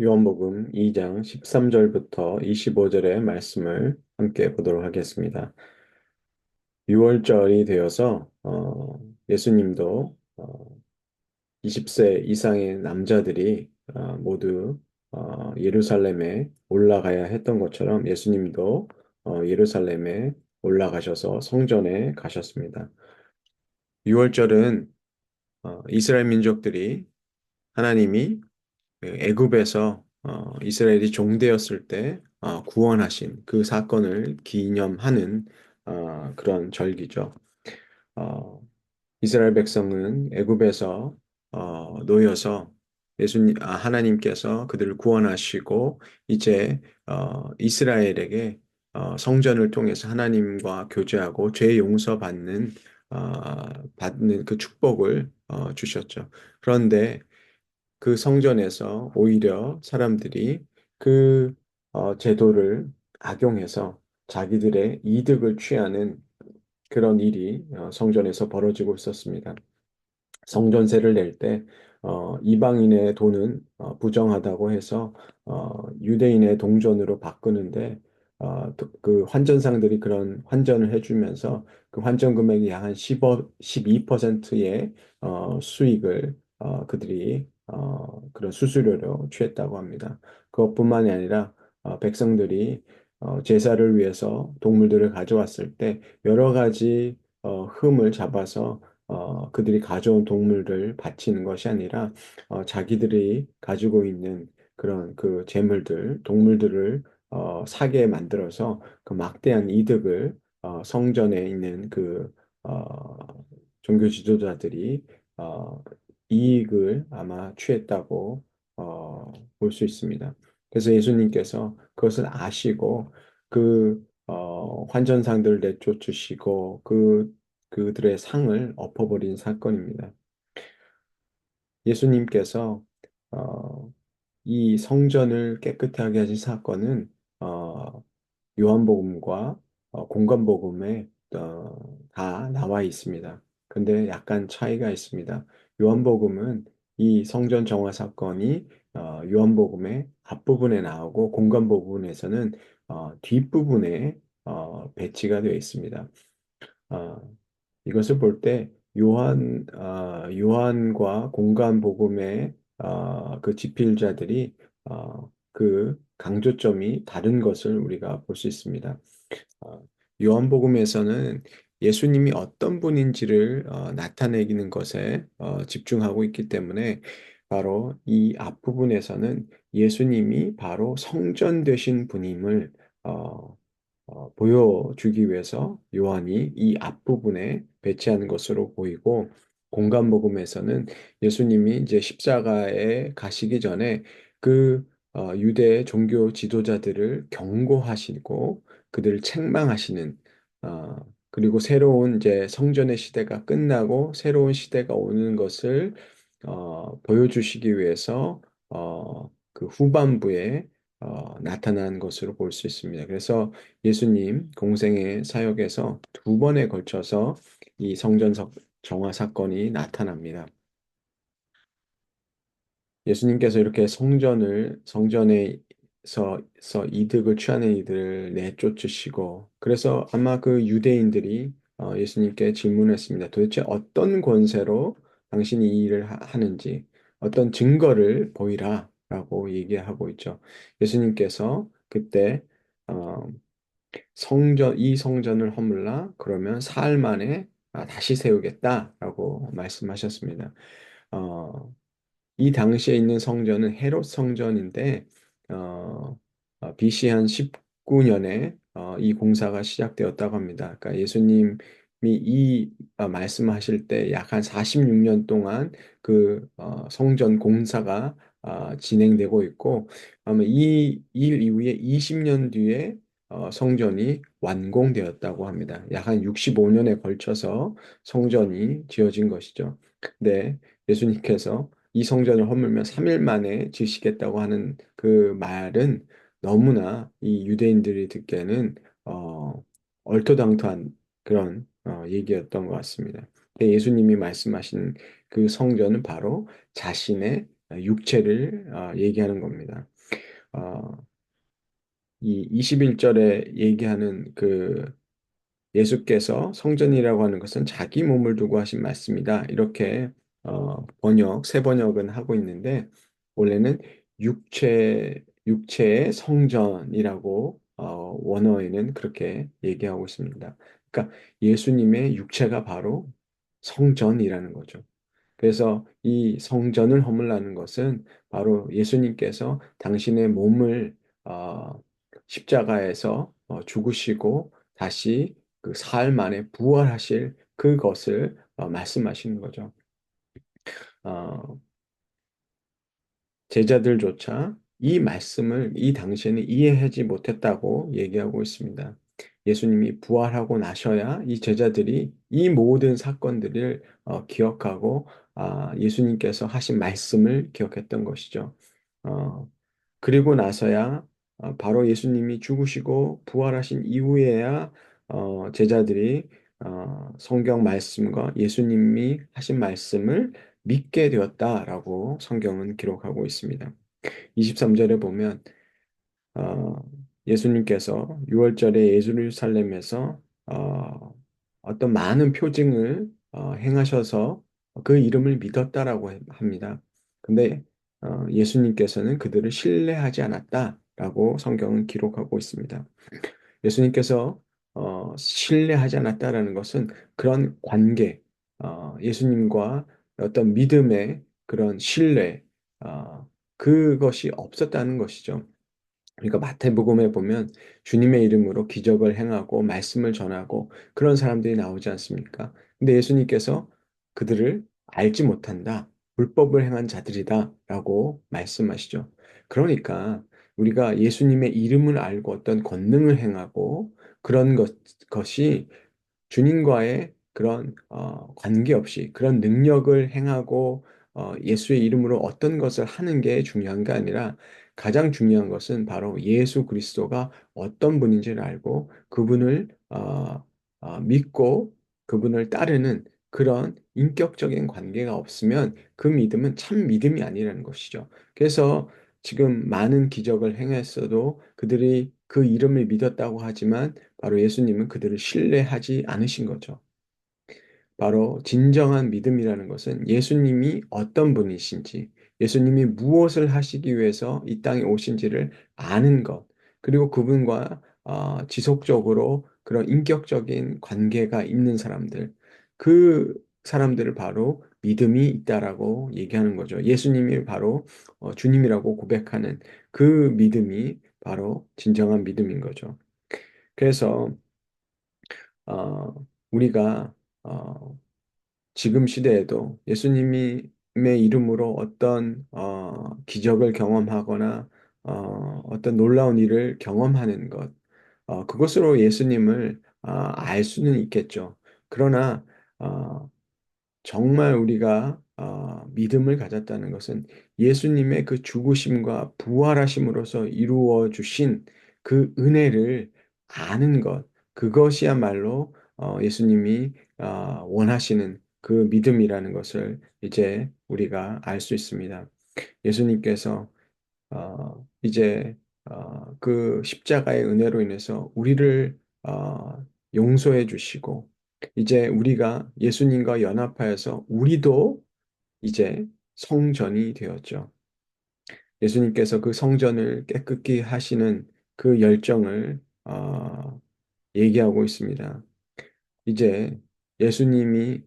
요한복음 2장 13절부터 25절의 말씀을 함께 보도록 하겠습니다. 6월절이 되어서 예수님도 20세 이상의 남자들이 모두 예루살렘에 올라가야 했던 것처럼 예수님도 예루살렘에 올라가셔서 성전에 가셨습니다. 6월절은 이스라엘 민족들이 하나님이 그 애굽에서 이스라엘이 종되었을 때 구원하신 그 사건을 기념하는 그런 절기죠. 어, 이스라엘 백성은 애굽에서 놓여서 하나님께서 그들을 구원하시고 이제 이스라엘에게 성전을 통해서 하나님과 교제하고 죄 용서받는 받는 그 축복을 주셨죠. 그런데 그 성전에서 오히려 사람들이 그 제도를 악용해서 자기들의 이득을 취하는 그런 일이 성전에서 벌어지고 있었습니다. 성전세를 낼 때 이방인의 돈은 부정하다고 해서 유대인의 동전으로 바꾸는데 그 환전상들이 그런 환전을 해주면서 그 환전 금액이 약 한 12%의 수익을 그들이 그런 수수료로 취했다고 합니다. 그것뿐만이 아니라 백성들이 제사를 위해서 동물들을 가져왔을 때 여러 가지 흠을 잡아서 그들이 가져온 동물을 바치는 것이 아니라 자기들이 가지고 있는 그런 그 재물들, 동물들을 사게 만들어서 그 막대한 이득을 성전에 있는 그 종교 지도자들이 어, 이익을 아마 취했다고 볼 수 있습니다. 그래서 예수님께서 그것을 아시고 그 환전상들을 내쫓으시고 그들의 상을 엎어버린 사건입니다. 예수님께서 어, 이 성전을 깨끗하게 하신 사건은 어, 요한복음과 공관복음에 다 나와 있습니다. 근데 약간 차이가 있습니다. 요한복음은 이 성전 정화 사건이 요한복음의 앞부분에 나오고 공관복음에서는 뒷부분에 배치가 되어 있습니다. 어, 이것을 볼 때 요한과 공관복음의 그 집필자들이 그 강조점이 다른 것을 우리가 볼 수 있습니다. 어, 요한복음에서는 예수님이 어떤 분인지를 나타내기는 것에 집중하고 있기 때문에 바로 이 앞부분에서는 예수님이 바로 성전 되신 분임을 어, 보여주기 위해서 요한이 이 앞부분에 배치하는 것으로 보이고 공간복음에서는 예수님이 이제 십자가에 가시기 전에 그 유대 종교 지도자들을 경고하시고 그들을 책망하시는 그리고 새로운 이제 성전의 시대가 끝나고 새로운 시대가 오는 것을 보여주시기 위해서 그 후반부에 나타난 것으로 볼 수 있습니다. 그래서 예수님 공생의 사역에서 두 번에 걸쳐서 이 성전 정화 사건이 나타납니다. 예수님께서 이렇게 성전에서 이득을 취하는 이들을 내쫓으시고 그래서 아마 그 유대인들이 예수님께 질문했습니다. 도대체 어떤 권세로 당신이 이 일을 하는지 어떤 증거를 보이라 라고 얘기하고 있죠. 예수님께서 그때 어, 이 성전을 허물라 그러면 사흘 만에 다시 세우겠다라고 말씀하셨습니다. 어, 이 당시에 있는 성전은 헤롯 성전인데 BC 한 19년에 이 공사가 시작되었다고 합니다. 그러니까 예수님이 이 말씀하실 때 약 한 46년 동안 그 성전 공사가 진행되고 있고 아마 이 일 이후에 20년 뒤에 성전이 완공되었다고 합니다. 약 한 65년에 걸쳐서 성전이 지어진 것이죠. 근데 예수님께서 이 성전을 허물면 3일 만에 지시겠다고 하는 그 말은 너무나 이 유대인들이 듣기에는 얼토당토한 그런 얘기였던 것 같습니다. 예수님이 말씀하신 그 성전은 바로 자신의 육체를 얘기하는 겁니다. 어, 이 21절에 얘기하는 그 예수께서 성전이라고 하는 것은 자기 몸을 두고 하신 말씀이다. 이렇게 새 번역은 하고 있는데 원래는 육체의 성전이라고 원어에는 그렇게 얘기하고 있습니다. 그러니까 예수님의 육체가 바로 성전이라는 거죠. 그래서 이 성전을 허물라는 것은 바로 예수님께서 당신의 몸을 어, 십자가에서 죽으시고 다시 그 사흘 만에 부활하실 그것을 말씀하시는 거죠. 어, 제자들조차 이 말씀을 이 당시에는 이해하지 못했다고 얘기하고 있습니다. 예수님이 부활하고 나셔야 이 제자들이 이 모든 사건들을 기억하고 예수님께서 하신 말씀을 기억했던 것이죠. 어, 그리고 나서야 바로 예수님이 죽으시고 부활하신 이후에야 제자들이 성경 말씀과 예수님이 하신 말씀을 믿게 되었다라고 성경은 기록하고 있습니다. 23절에 보면 어, 예수님께서 6월절에 예루살렘에서 어떤 많은 표징을 행하셔서 그 이름을 믿었다라고 합니다. 근데 예수님께서는 그들을 신뢰하지 않았다라고 성경은 기록하고 있습니다. 예수님께서 신뢰하지 않았다라는 것은 그런 관계, 예수님과 어떤 믿음의 그런 신뢰, 그것이 없었다는 것이죠. 그러니까 마태복음에 보면 주님의 이름으로 기적을 행하고 말씀을 전하고 그런 사람들이 나오지 않습니까? 근데 예수님께서 그들을 알지 못한다. 불법을 행한 자들이다. 라고 말씀하시죠. 그러니까 우리가 예수님의 이름을 알고 어떤 권능을 행하고 그런 것이 주님과의 그런 관계없이 그런 능력을 행하고 예수의 이름으로 어떤 것을 하는 게 중요한 게 아니라 가장 중요한 것은 바로 예수 그리스도가 어떤 분인지를 알고 그분을 믿고 그분을 따르는 그런 인격적인 관계가 없으면 그 믿음은 참 믿음이 아니라는 것이죠. 그래서 지금 많은 기적을 행했어도 그들이 그 이름을 믿었다고 하지만 바로 예수님은 그들을 신뢰하지 않으신 거죠. 바로 진정한 믿음이라는 것은 예수님이 어떤 분이신지, 예수님이 무엇을 하시기 위해서 이 땅에 오신지를 아는 것, 그리고 그분과 지속적으로 그런 인격적인 관계가 있는 사람들, 그 사람들을 바로 믿음이 있다라고 얘기하는 거죠. 예수님이 바로 주님이라고 고백하는 그 믿음이 바로 진정한 믿음인 거죠. 그래서 우리가 어, 지금 시대에도 예수님의 이름으로 어떤 기적을 경험하거나 어떤 놀라운 일을 경험하는 것, 그것으로 예수님을 알 수는 있겠죠. 그러나 어, 정말 우리가 믿음을 가졌다는 것은 예수님의 그 죽으심과 부활하심으로써 이루어 주신 그 은혜를 아는 것, 그것이야말로 예수님이 원하시는 그 믿음이라는 것을 이제 우리가 알 수 있습니다. 예수님께서 이제 그 십자가의 은혜로 인해서 우리를 용서해 주시고 이제 우리가 예수님과 연합하여서 우리도 이제 성전이 되었죠. 예수님께서 그 성전을 깨끗이 하시는 그 열정을 얘기하고 있습니다. 이제 예수님이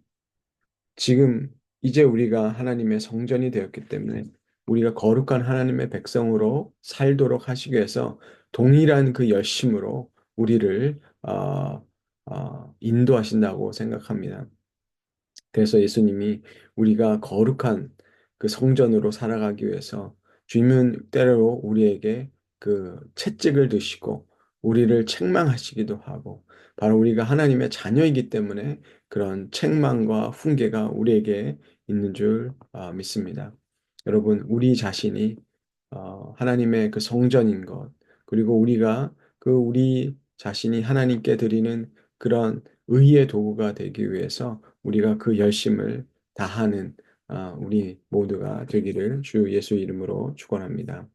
지금 이제 우리가 하나님의 성전이 되었기 때문에 우리가 거룩한 하나님의 백성으로 살도록 하시기 위해서 동일한 그 열심으로 우리를 인도하신다고 생각합니다. 그래서 예수님이 우리가 거룩한 그 성전으로 살아가기 위해서 주님은 때로 우리에게 그 채찍을 드시고 우리를 책망하시기도 하고 바로 우리가 하나님의 자녀이기 때문에 그런 책망과 훈계가 우리에게 있는 줄 믿습니다. 여러분, 우리 자신이 하나님의 그 성전인 것, 그리고 우리가 그 우리 자신이 하나님께 드리는 그런 의의 도구가 되기 위해서 우리가 그 열심을 다하는 우리 모두가 되기를 주 예수 이름으로 축원합니다.